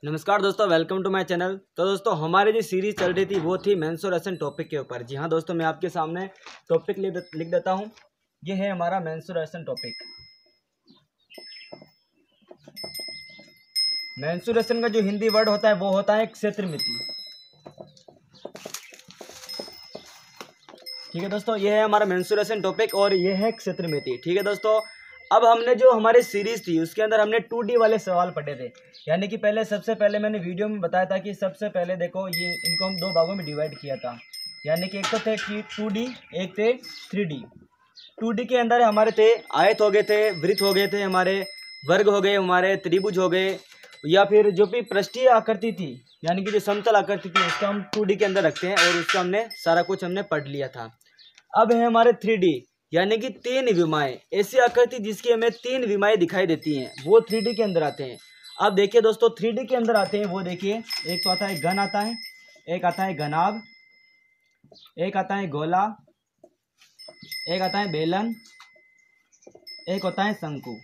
नमस्कार दोस्तों, welcome to my channel. तो दोस्तों हमारी जो सीरीज चल रही थी वो थी मेंस्ट्रुएशन टॉपिक के ऊपर। जी हाँ दोस्तों, मैं आपके सामने टॉपिक लिख देता हूँ। ये है हमारा मेंस्ट्रुएशन टॉपिक। मेंस्ट्रुएशन का जो हिंदी वर्ड होता है वो होता है क्षेत्रमिति। ठीक है दोस्तों, ये है हमारा मेंस्ट्रुएशन टॉपिक और ये है क्षेत्रमिति। ठीक है दोस्तों, अब हमने जो हमारी सीरीज थी उसके अंदर हमने 2D वाले सवाल पढ़े थे। यानी कि सबसे पहले मैंने वीडियो में बताया था कि सबसे पहले देखो ये इनको हम दो भागों में डिवाइड किया था। यानी कि एक तो थे कि 2D, एक थे 3D। 2D के अंदर हमारे थे आयत हो गए थे, वृत्त हो गए थे, हमारे वर्ग हो गए, हमारे त्रिभुज हो गए, या फिर जो भी पृष्ठीय आकृति थी यानी कि जो समतल आकृति थी उसका हम 2D के अंदर रखते हैं और उसका हमने सारा कुछ हमने पढ़ लिया था। अब है हमारे 3D यानी कि तीन विमाएं, ऐसी आकृति जिसकी हमें तीन विमाएं दिखाई देती हैं, वो 3D के अंदर आते हैं। अब देखिए दोस्तों, 3D के अंदर आते हैं वो देखिए, एक तो आता है घन, आता है एक आता है घनाभ, एक आता है गोला, एक आता है बेलन, एक होता है शंकु।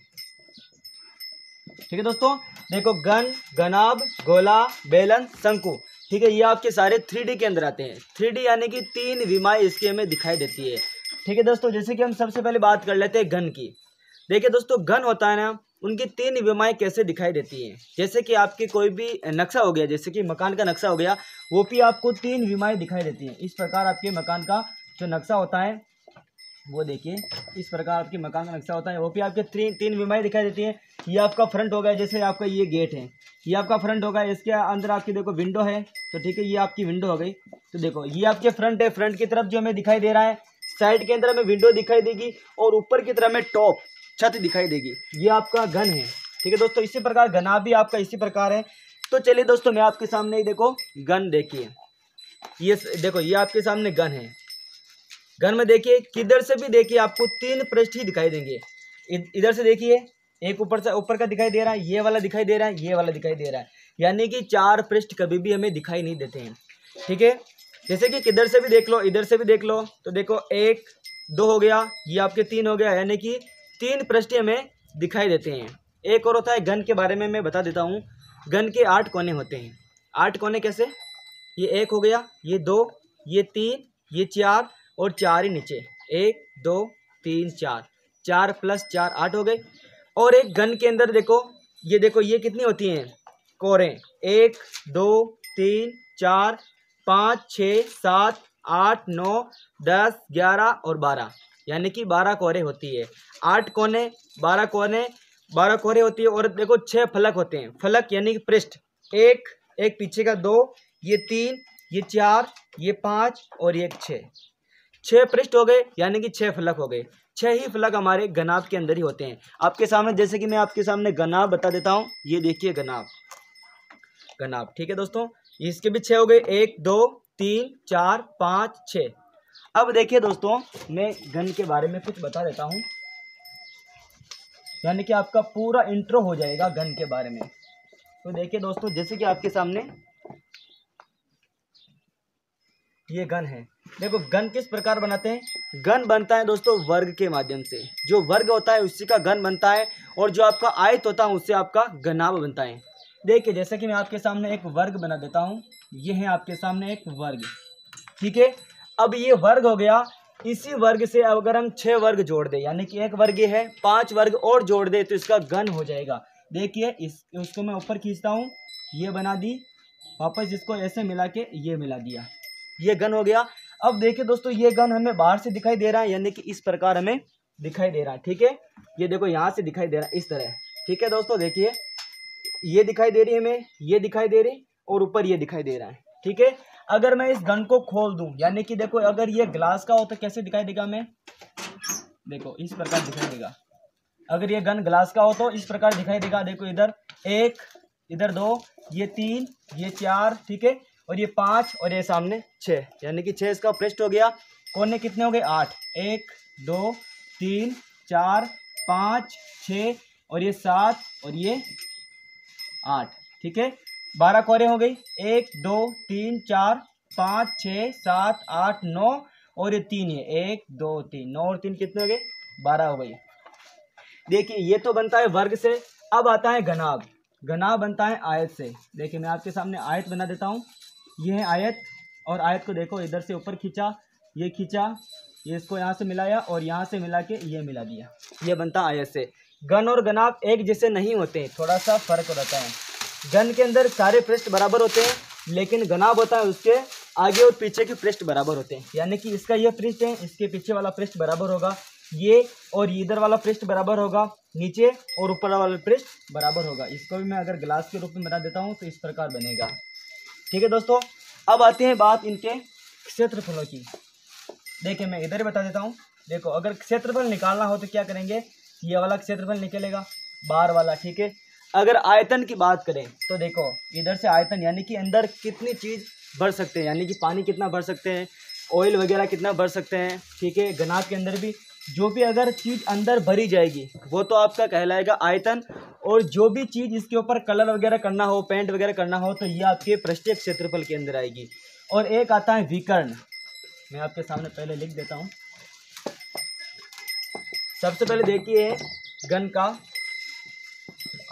ठीक है दोस्तों, देखो घन, घनाभ, गोला, बेलन, शंकु। ठीक है, ये आपके सारे 3D के अंदर आते हैं। 3D यानी कि तीन विमाएं इसकी हमें दिखाई देती है। ठीक है दोस्तों, जैसे कि हम सबसे पहले बात कर लेते हैं घन की। देखिए दोस्तों, घन होता है ना, उनकी तीन विमाएं कैसे दिखाई देती हैं। जैसे कि आपके कोई भी नक्शा हो गया, जैसे कि मकान का नक्शा हो गया, वो भी आपको तीन विमाएं दिखाई देती हैं। इस प्रकार आपके मकान का जो नक्शा होता है वो देखिए, इस प्रकार आपके मकान का नक्शा होता है, वो भी आपके तीन विमाएं दिखाई देती हैं। ये आपका फ्रंट हो गया, जैसे आपका ये गेट है, ये आपका फ्रंट होगा, इसके अंदर आपकी देखो विंडो है, तो ठीक है ये आपकी विंडो हो गई। तो देखो ये आपके फ्रंट है, फ्रंट की तरफ जो हमें दिखाई दे रहा है, साइड के अंदर हमें विंडो दिखाई देगी और ऊपर की तरफ हमें टॉप छत दिखाई देगी। ये आपका घन है। ठीक है दोस्तों, इसी प्रकार घना भी आपका इसी प्रकार है। तो चलिए दोस्तों, मैं आपके सामने देखो घन, देखिए ये देखो, ये आपके सामने घन है। घन में देखिए, किधर से भी देखिए आपको तीन पृष्ठ ही दिखाई देंगे। इधर से देखिए, एक ऊपर का दिखाई दे रहा है, ये वाला दिखाई दे रहा है, ये वाला दिखाई दे रहा है। यानी कि चार पृष्ठ कभी भी हमें दिखाई नहीं देते हैं। ठीक है, जैसे कि किधर से भी देख लो, इधर से भी देख लो, तो देखो एक दो हो गया, ये आपके तीन हो गया, यानी कि तीन पृष्ठ हमें दिखाई देते हैं। एक और होता है घन के बारे में मैं बता देता हूँ। घन के 8 कोने होते हैं। 8 कोने कैसे, ये एक हो गया, ये दो, ये तीन, ये चार और चार ही नीचे, 1 2 3 4, 4 + 4 8 हो गए। और एक घन के अंदर देखो, ये कितनी होती हैं कोरें, 1 2 3 4 5 6 7 8 9 10 11 और 12, यानी कि 12 कोरे होती है। 8 कोने 12 कोने 12 कोरे होती है। और देखो 6 फलक होते हैं। फलक यानी कि पृष्ठ, एक पीछे का, 2, ये 3, ये 4, ये 5 और ये 6, 6 पृष्ठ हो गए, यानी कि 6 फलक हो गए। 6 ही फलक हमारे घनाभ के अंदर ही होते हैं। आपके सामने, जैसे कि मैं आपके सामने घनाभ बता देता हूँ, ये देखिए घनाभ। ठीक है दोस्तों, इसके भी 6 हो गए, 1 2 3 4 5 6। अब देखिए दोस्तों, मैं घन के बारे में कुछ बता देता हूँ, यानी कि आपका पूरा इंट्रो हो जाएगा घन के बारे में। तो देखिए दोस्तों, जैसे कि आपके सामने ये घन है। देखो घन किस प्रकार बनाते हैं। घन बनता है दोस्तों वर्ग के माध्यम से। जो वर्ग होता है उसी का घन बनता है, और जो आपका आयत होता है उससे आपका घनाभ बनता है। देखिए, जैसे कि मैं आपके सामने एक वर्ग बना देता हूँ। ये है आपके सामने एक वर्ग। ठीक है, अब ये वर्ग हो गया। इसी वर्ग से अगर हम 6 वर्ग जोड़ दें, यानी कि एक वर्ग ये है, 5 वर्ग और जोड़ दे तो इसका घन हो जाएगा। देखिए उसको मैं ऊपर खींचता हूँ, ये बना दी, वापस इसको ऐसे मिला के ये मिला दिया, ये घन हो गया। अब देखिए दोस्तों, ये घन हमें बाहर से दिखाई दे रहा है, यानी कि इस प्रकार हमें दिखाई दे रहा है। ठीक है, ये देखो यहाँ से दिखाई दे रहा है इस तरह। ठीक है दोस्तों, देखिए ये दिखाई दे रही है हमें, ये दिखाई दे रही, और ऊपर ये दिखाई दे रहा है। ठीक है, अगर मैं इस घन को खोल दूं, यानी कि देखो अगर ये ग्लास का हो तो कैसे दिखाई देगा हमें, देखो इस प्रकार दिखाई देगा। अगर ये घन ग्लास का हो तो इस प्रकार दिखाई देगा। देखो इधर 1, इधर 2, ये 3, ये 4, ठीक है, और ये 5 और ये सामने 6, यानी कि 6 इसका पृष्ठ हो गया। कोने कितने हो गए, 8, 1 2 3 4 5 6 और ये 7 और ये 8। ठीक है, 12 कोरे हो गई, 1 2 3 4 5 6 7 8 9 और ये 3 है, 1 2 3, 9 और 3 कितने हो गए, 12 हो गई। देखिए ये तो बनता है वर्ग से। अब आता है घनाभ। घनाभ बनता है आयत से। देखिए मैं आपके सामने आयत बना देता हूँ। ये है आयत, और आयत को देखो इधर से ऊपर खींचा, ये इसको यहाँ से मिलाया और यहाँ से मिला के ये मिला दिया, ये बनता है आयत से। घन और घनाभ एक जैसे नहीं होते, थोड़ा सा फर्क रहता है। घन के अंदर सारे पृष्ठ बराबर होते हैं, लेकिन घनाभ होता है उसके आगे और पीछे के पृष्ठ बराबर होते हैं। यानी कि इसका ये पृष्ठ है, इसके पीछे वाला पृष्ठ बराबर होगा, ये और इधर वाला पृष्ठ बराबर होगा, नीचे और ऊपर वाला पृष्ठ बराबर होगा। इसको भी मैं अगर ग्लास के रूप में बना देता हूँ तो इस प्रकार बनेगा। ठीक है दोस्तों, अब आते हैं बात इनके क्षेत्रफलों की। देखिए मैं इधर ही बता देता हूँ। देखो अगर क्षेत्रफल निकालना हो तो क्या करेंगे, ये वाला क्षेत्रफल निकलेगा, बाहर वाला। ठीक है, अगर आयतन की बात करें तो देखो इधर से आयतन यानी कि अंदर कितनी चीज़ भर सकते हैं, यानी कि पानी कितना भर सकते हैं, ऑयल वगैरह कितना भर सकते हैं। ठीक है, घनाभ के अंदर भी जो भी अगर चीज़ अंदर भरी जाएगी वो तो आपका कहलाएगा आयतन, और जो भी चीज़ इसके ऊपर कलर वगैरह करना हो, पेंट वगैरह करना हो, तो ये आपके पृष्ठीय क्षेत्रफल के अंदर आएगी। और एक आता है विकर्ण, मैं आपके सामने पहले लिख देता हूँ। सबसे पहले देखिए घन का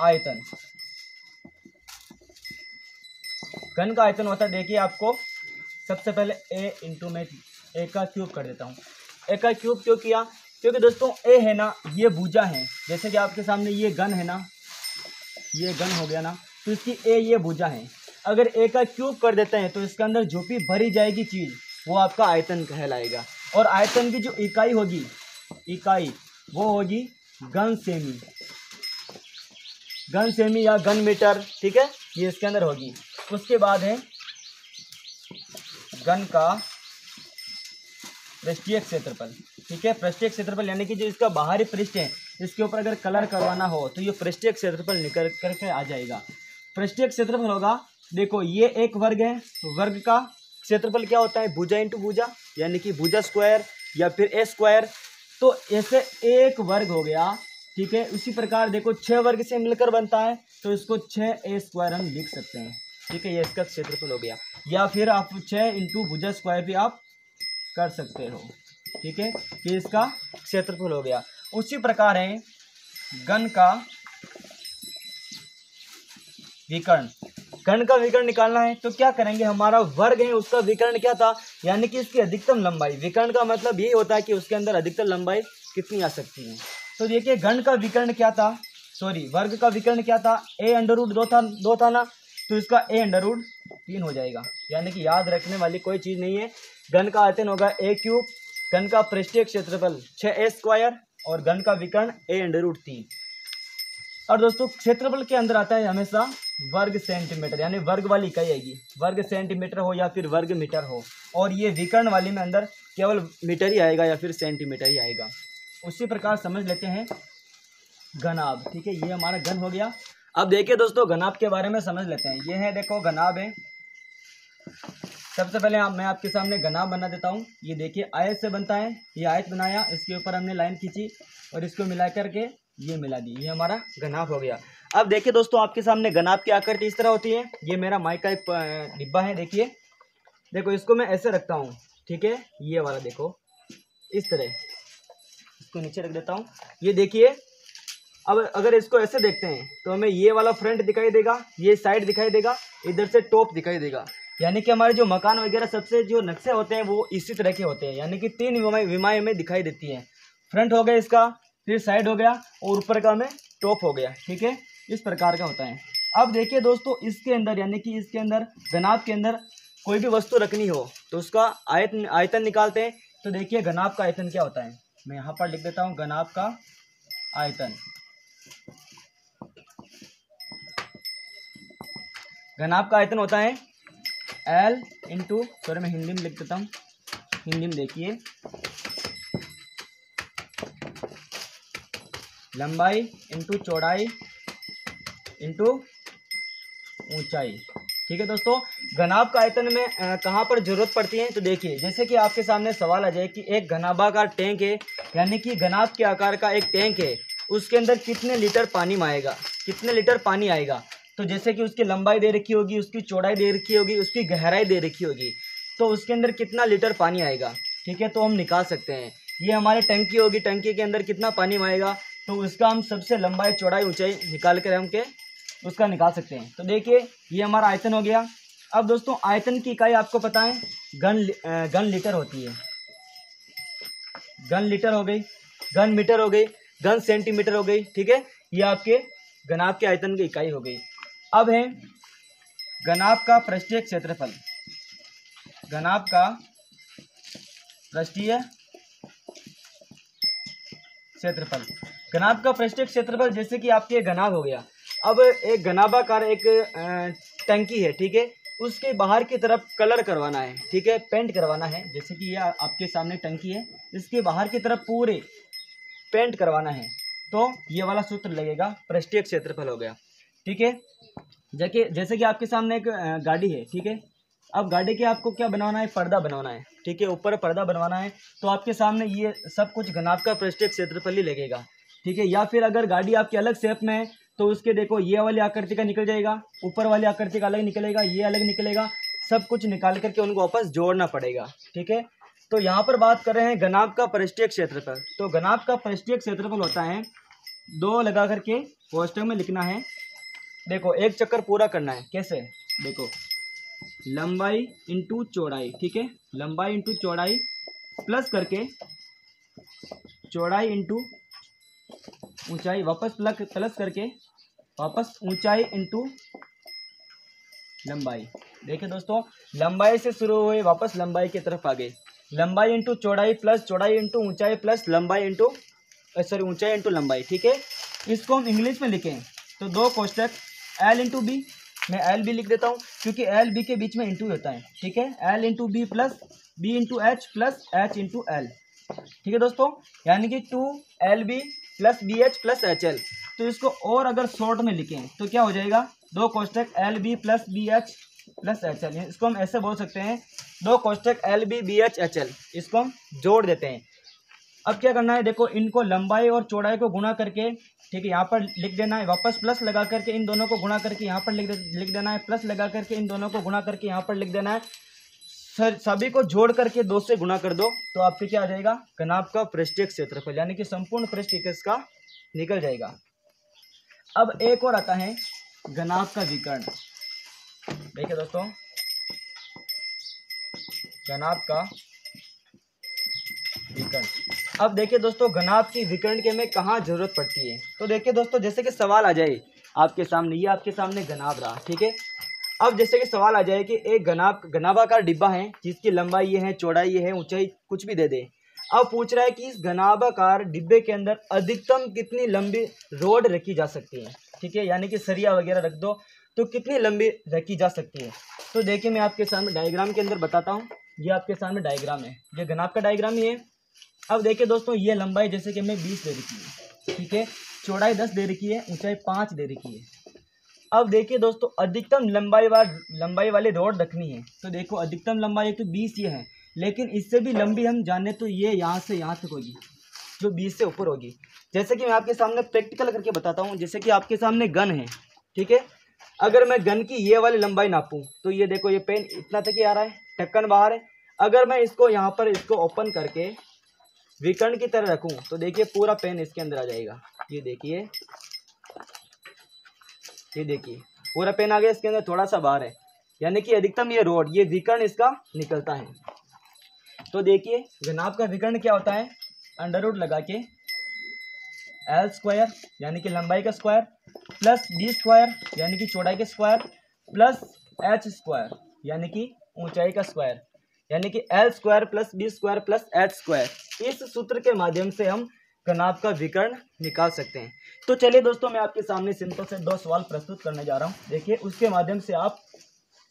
आयतन। घन का आयतन होता है, देखिए आपको सबसे पहले ए इंटू में ए का क्यूब कर देता हूँ। ए का क्यूब क्यों किया, क्योंकि दोस्तों ए है ना, ये भुजा है। जैसे कि आपके सामने ये घन है ना, ये घन हो गया ना, तो इसकी ए ये भुजा है। अगर ए का क्यूब कर देते हैं तो इसके अंदर जो भी भरी जाएगी चीज़ वो आपका आयतन कहलाएगा। और आयतन की जो इकाई होगी, इकाई वो होगी घन सेमी, घन सेमी या घन मीटर। ठीक है, ये इसके अंदर होगी। उसके बाद है घन का पृष्ठीय क्षेत्रफल। ठीक है, पृष्ठीय क्षेत्रफल यानी कि जो इसका बाहरी पृष्ठ है, इसके ऊपर अगर कलर करवाना हो तो ये पृष्ठीय क्षेत्रफल निकल करके आ जाएगा। पृष्ठीय क्षेत्रफल होगा, देखो ये एक वर्ग है, वर्ग का क्षेत्रफल क्या होता है, भुजा इंटू भुजा, यानी कि भुजा स्क्वायर या फिर ए स्क्वायर। तो ऐसे एक वर्ग हो गया। ठीक है, उसी प्रकार देखो 6 वर्ग से मिलकर बनता है, तो इसको 6 ए स्क्वायर हम लिख सकते हैं। ठीक है, ये इसका क्षेत्रफल हो गया, या फिर आप 6 इंटू भुजा स्क्वायर भी आप कर सकते हो। ठीक है, ये इसका क्षेत्रफल हो गया। उसी प्रकार है घन का विकर्ण। घन का विकर्ण निकालना है तो क्या करेंगे, हमारा वर्ग है उसका विकर्ण क्या था, यानी कि इसकी अधिकतम लंबाई। विकर्ण का मतलब ये होता है कि उसके अंदर अधिकतम लंबाई कितनी आ सकती है। तो देखिए घन का विकर्ण क्या था, सॉरी वर्ग का विकर्ण क्या था, ए अंडर रूट 2 था ना, तो इसका ए अंडर रूट 3 हो जाएगा। यानी कि याद रखने वाली कोई चीज़ नहीं है। घन का आयतन होगा ए क्यूब, घन का पृष्ठीय क्षेत्रफल 6 ए स्क्वायर, और घन का विकर्ण ए अंडर रूट 3। और दोस्तों क्षेत्रफल के अंदर आता है हमेशा वर्ग सेंटीमीटर, यानी वर्ग वाली इकाई आएगी, वर्ग सेंटीमीटर हो या फिर वर्ग मीटर हो। और ये विकर्ण वाली में अंदर केवल मीटर ही आएगा या फिर सेंटीमीटर ही आएगा। उसी प्रकार समझ लेते हैं घनाभ। ठीक है, ये हमारा घन हो गया। अब देखिए दोस्तों घनाभ के बारे में समझ लेते हैं। ये है देखो घनाभ है। सबसे पहले मैं आपके सामने घनाभ बना देता हूँ। ये देखिए आयत से बनता है, ये आयत बनाया, इसके ऊपर हमने लाइन खींची और इसको मिला करके ये मिला दी, ये हमारा घनाभ हो गया। अब देखिए दोस्तों आपके सामने घनाभ की आकृति इस तरह होती है। ये मेरा माइक का एक डिब्बा है, देखिए देखो इसको मैं ऐसे रखता हूँ। ठीक है, ये वाला देखो इस तरह, इसको नीचे रख देता हूँ। ये देखिए, अब अगर इसको ऐसे देखते हैं तो हमें ये वाला फ्रंट दिखाई देगा, ये साइड दिखाई देगा, इधर से टॉप दिखाई देगा। यानी कि हमारे जो मकान वगैरह सबसे जो नक्शे होते हैं वो इसी तरह के होते हैं। यानी कि 3 विमाएं हमें दिखाई देती है। फ्रंट हो गया इसका, फिर साइड हो गया और ऊपर का में टॉप हो गया। ठीक है, इस प्रकार का होता है। अब देखिए दोस्तों इसके अंदर, यानी कि इसके अंदर घनाभ के अंदर कोई भी वस्तु रखनी हो तो उसका आयतन निकालते हैं। तो देखिए घनाभ का आयतन क्या होता है, मैं यहाँ पर लिख देता हूँ घनाभ का आयतन। घनाभ का आयतन होता है L इंटू, सॉरी मैं हिंदी में लिख देता हूँ, हिंदी में देखिए लंबाई इंटू चौड़ाई इंटू ऊंचाई। ठीक है दोस्तों, घनाभ का आयतन में कहाँ पर जरूरत पड़ती है, तो देखिए जैसे कि आपके सामने सवाल आ जाए कि एक घनाभाकार टैंक है, यानी कि घनाभ के आकार का एक टैंक है, उसके अंदर कितने लीटर पानी आएगा, कितने लीटर पानी आएगा। तो जैसे कि उसकी लंबाई दे रखी होगी, उसकी चौड़ाई दे रखी होगी, उसकी गहराई दे रखी होगी, तो उसके अंदर कितना लीटर पानी आएगा। ठीक है, तो हम निकाल सकते हैं। ये हमारी टंकी होगी, टंकी के अंदर कितना पानी आएगा, तो उसका हम सबसे लंबाई चौड़ाई ऊंचाई निकाल कर हम के उसका निकाल सकते हैं। तो देखिए ये हमारा आयतन हो गया। अब दोस्तों आयतन की इकाई आपको पता है घन लीटर होती है। घन लीटर हो गई, घन मीटर हो गई, घन सेंटीमीटर हो गई। ठीक है, ये आपके घनाभ के आयतन की इकाई हो गई। अब है घनाभ का पृष्ठीय क्षेत्रफल। घनाभ का पृष्ठीय क्षेत्रफल। घनाभ का पृष्ठीय क्षेत्रफल जैसे कि आपके घनाभ हो गया। अब एक घनाभाकार एक टंकी है, ठीक है, उसके बाहर की तरफ कलर करवाना है, ठीक है, पेंट करवाना है। जैसे कि ये आपके सामने टंकी है, इसके बाहर की तरफ पूरे पेंट करवाना है, तो ये वाला सूत्र लगेगा, पृष्ठीय क्षेत्रफल हो गया। ठीक है, जैसे कि आपके सामने एक गाड़ी है, ठीक है। अब गाड़ी के आपको क्या बनवाना है, पर्दा बनवाना है, ठीक है, ऊपर पर्दा बनवाना है, तो आपके सामने ये सब कुछ घनाभ का पृष्ठीय क्षेत्रफल ही लगेगा। ठीक है, या फिर अगर गाड़ी आपकी अलग शेप में है तो उसके देखो ये वाली आकृति का निकल जाएगा, ऊपर वाली आकृति का अलग निकलेगा, ये अलग निकलेगा, सब कुछ निकाल करके उनको वापस जोड़ना पड़ेगा। ठीक है, तो यहाँ पर बात कर रहे हैं घनाभ का पृष्ठीय क्षेत्रफल। तो घनाभ का पृष्ठीय क्षेत्रफल होता है, 2 लगा करके कोष्ठक में लिखना है। देखो एक चक्कर पूरा करना है, कैसे, देखो लंबाई इंटू चौड़ाई, ठीक है, लंबाई इंटू चौड़ाई प्लस करके चौड़ाई इंटू ऊंचाई, वापस प्लस करके वापस ऊंचाई इंटू लंबाई। देखिए दोस्तों, लंबाई से शुरू हुए वापस लंबाई की तरफ आ गए, लंबाई इंटू चौड़ाई प्लस चौड़ाई इंटू ऊंचाई प्लस लंबाई इंटू ऊंचाई इंटू लंबाई। ठीक है, इसको हम इंग्लिश में लिखें तो 2 कोष्ठक एल इंटू बी, मैं एल बी लिख देता हूँ क्योंकि एल बी के बीच में इंटू होता है। ठीक है, L into B plus B into H plus H into L. ठीक है दोस्तों, यानी कि 2LB plus BH plus HL। तो इसको और अगर शॉर्ट में लिखें तो क्या हो जाएगा, 2 कोष्ठक LB plus BH plus HL। इसको हम ऐसे बोल सकते हैं, 2 कोष्ठक LB BH HL, इसको हम जोड़ देते हैं। अब क्या करना है, देखो इनको लंबाई और चौड़ाई को गुणा करके, ठीक है, यहाँ पर लिख देना है, वापस प्लस लगा करके इन दोनों को गुणा करके यहाँ पर लिख देना है, प्लस लगा करके इन दोनों को गुणा करके यहाँ पर लिख देना है। सभी को जोड़ करके 2 से गुणा कर दो तो आपके क्या आ जाएगा, घनाभ का पृष्ठीय क्षेत्रफल, यानी कि संपूर्ण पृष्ठ इसका निकल जाएगा। अब एक और आता है घनाभ का विकर्ण। देखिए दोस्तों, घनाभ का विकर्ण। अब देखिए दोस्तों, घनाभ की विकर्ण के में कहाँ जरूरत पड़ती है। तो देखिए दोस्तों, जैसे कि सवाल आ जाए आपके सामने, ये आपके सामने घनाभ रहा, ठीक है। अब जैसे कि सवाल आ जाए कि एक घनाभाकार डिब्बा है जिसकी लंबाई ये है, चौड़ाई ये है, ऊंचाई कुछ भी दे दे। अब पूछ रहा है कि इस घनाभाकार डिब्बे के अंदर अधिकतम कितनी लंबी रोड रखी जा सकती है। ठीक है, यानी कि सरिया वगैरह रख दो तो कितनी लंबी रखी जा सकती है। तो देखिए मैं आपके सामने डायग्राम के अंदर बताता हूँ, ये आपके सामने डायग्राम है, ये घनाभ का डायग्राम ही है। अब देखिए दोस्तों, ये लंबाई जैसे कि हमें 20 दे रखी है, ठीक है, चौड़ाई 10 दे रखी है, ऊंचाई 5 दे रखी है। अब देखिए दोस्तों, अधिकतम लंबाई वाली रोड रखनी है। तो देखो अधिकतम लंबाई तो 20 ये है, लेकिन इससे भी लंबी हम जाने तो ये यहाँ से यहाँ तक होगी, जो 20 से ऊपर होगी। जैसे कि मैं आपके सामने प्रैक्टिकल करके बताता हूँ। जैसे कि आपके सामने गन है, ठीक है, अगर मैं गन की ये वाली लंबाई नापूँ तो ये देखो, ये पेन इतना तक ही आ रहा है, ढक्कन बाहर है। अगर मैं इसको यहाँ पर इसको ओपन करके विकर्ण की तरह रखूँ तो देखिए पूरा पेन इसके अंदर आ जाएगा। ये देखिए, ये देखिए पूरा पेन आ गया, इसके अंदर थोड़ा सा बाहर है, यानी कि अधिकतम ये रोड, ये विकर्ण इसका निकलता है। तो देखिए घनाभ का विकर्ण क्या होता है, अंडर रूट लगा के L स्क्वायर यानी कि लंबाई का स्क्वायर प्लस B स्क्वायर यानी कि चौड़ाई का स्क्वायर प्लस H स्क्वायर यानी कि ऊंचाई का स्क्वायर, यानी कि L square plus B square plus H square. इस सूत्र के माध्यम से हम घनाभ का विकर्ण निकाल सकते हैं। तो चलिए दोस्तों, मैं आपके सामने सिंपल से 2 सवाल प्रस्तुत करने जा रहा हूं। देखिए उसके माध्यम से आप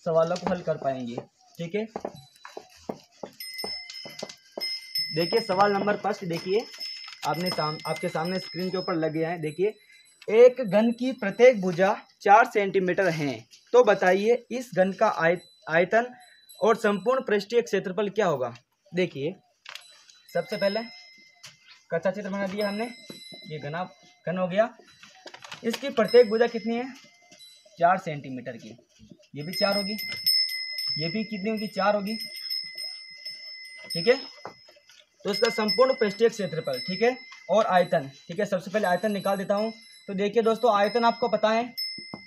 सवालों को हल कर पाएंगे। ठीक है, देखिए सवाल नंबर 1 देखिए, आपके सामने स्क्रीन के ऊपर लग गया है। देखिए, एक घन की प्रत्येक भुजा 4 सेंटीमीटर है, तो बताइए इस घन का आयतन और संपूर्ण पृष्ठीय क्षेत्रफल क्या होगा। देखिए सबसे पहले कच्चा चित्र बना दिया हमने, ये घन हो गया। इसकी प्रत्येक भुजा कितनी है, 4 सेंटीमीटर की, ये भी 4 होगी, ये भी कितनी होगी, 4 होगी। ठीक है, तो इसका संपूर्ण पृष्ठीय क्षेत्रफल, ठीक है, और आयतन, ठीक है, सबसे पहले आयतन निकाल देता हूं। तो देखिए दोस्तों, आयतन आपको पता है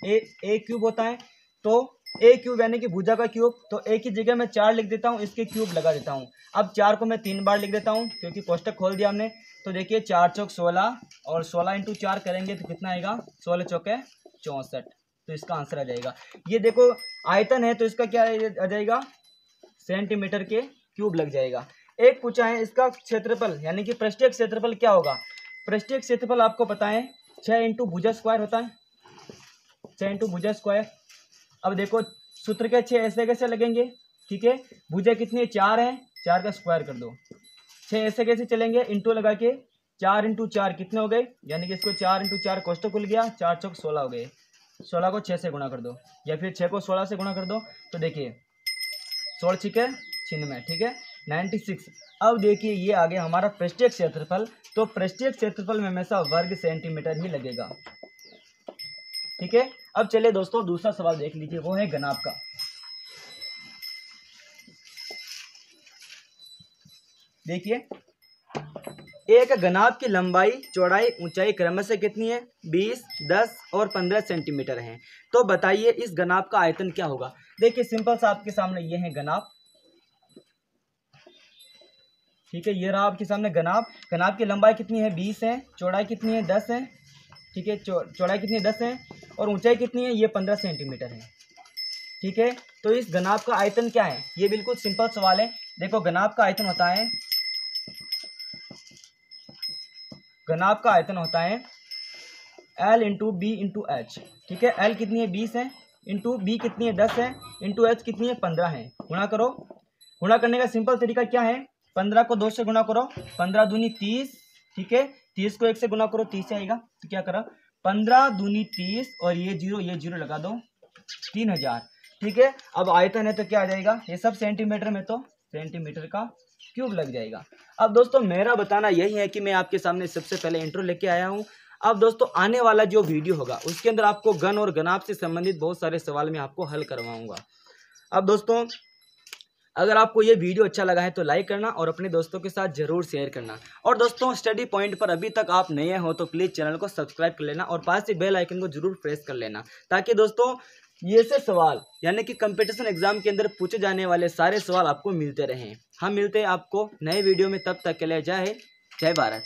ए क्यूब होता है, तो ए क्यूब यानी कि भुजा का क्यूब, तो ए की जगह मैं 4 लिख देता हूँ, इसके क्यूब लगा देता हूँ। अब 4 को मैं 3 बार लिख देता हूँ क्योंकि कोष्टक खोल दिया हमने। तो देखिए 4 चौक 16 और 16 इंटू 4 करेंगे तो कितना आएगा, 16 चौके 64, तो इसका आंसर आ जाएगा। ये देखो आयतन है तो इसका क्या आ जाएगा, सेंटीमीटर के क्यूब लग जाएगा। एक पूछा है इसका क्षेत्रफल यानी कि पृष्ठीय क्षेत्रफल क्या होगा। पृष्ठीय क्षेत्रफल आपको पता है 6 इंटू भुजा स्क्वायर होता है, 6 इंटू भुजा स्क्वायर। अब देखो सूत्र के 6 ऐसे कैसे लगेंगे, ठीक है, भुजा कितनी है 4 है, 4 का स्क्वायर कर दो। 6 ऐसे कैसे चलेंगे, इंटू लगा के 4 इंटू 4 कितने हो गए, यानी कि इसको 4 इंटू 4 कोष्टक खुल गया, 4 चौक 16 हो गए। 16 को 6 से गुणा कर दो या फिर 6 को 16 से गुणा कर दो, तो देखिए 16 छिके 96, ठीक है 96। अब देखिए ये आ गया हमारा पृष्ठीय क्षेत्रफल। तो पृष्ठीय क्षेत्रफल में हमेशा वर्ग सेंटीमीटर ही लगेगा, ठीक है। अब चलिए दोस्तों दूसरा सवाल देख लीजिए, वो है घनाभ का। देखिए एक घनाभ की लंबाई चौड़ाई ऊंचाई क्रमशः से कितनी है, 20, 10 और 15 सेंटीमीटर है। तो बताइए इस घनाभ का आयतन क्या होगा। देखिए सिंपल सा आपके सामने ये है घनाभ, ठीक है, ये रहा आपके सामने घनाभ। घनाभ की लंबाई कितनी है 20 है, चौड़ाई कितनी है 10 है, ठीक है, चौड़ाई कितनी है 10 है और ऊंचाई कितनी है, ये 15 सेंटीमीटर है, ठीक है। तो इस घनाभ का आयतन क्या है, ये बिल्कुल सिंपल सवाल है। देखो घनाभ का आयतन होता है, घनाभ का आयतन होता है L into B into H, ठीक है। L कितनी है 20 है, इंटू बी कितनी है 10 है, इंटू एच कितनी है 15 है। गुणा करो, गुणा करने का सिंपल तरीका क्या है, 15 को 2 से गुणा करो, 15 दूनी 30, ठीक है, 30 को 1 से गुणा करो 30 आएगा। तो क्या करा, 15 दूनी 30 और ये जीरो लगा दो, 3000, ठीक है। अब आयतन है तो क्या आ जाएगा, ये सब सेंटीमीटर में तो सेंटीमीटर का क्यूब लग जाएगा। अब दोस्तों मेरा बताना यही है कि मैं आपके सामने सबसे पहले इंट्रो लेके आया हूँ। अब दोस्तों आने वाला जो वीडियो होगा उसके अंदर आपको घन और घनाभ से संबंधित बहुत सारे सवाल मैं आपको हल करवाऊंगा। अब दोस्तों अगर आपको ये वीडियो अच्छा लगा है तो लाइक करना और अपने दोस्तों के साथ जरूर शेयर करना। और दोस्तों स्टडी पॉइंट पर अभी तक आप नए हो तो प्लीज़ चैनल को सब्सक्राइब कर लेना और पास से बेल आइकन को जरूर प्रेस कर लेना, ताकि दोस्तों ये से सवाल यानी कि कंपटीशन एग्जाम के अंदर पूछे जाने वाले सारे सवाल आपको मिलते रहें। हम मिलते हैं आपको नए वीडियो में, तब तक के लिए जय हिंद, जय भारत।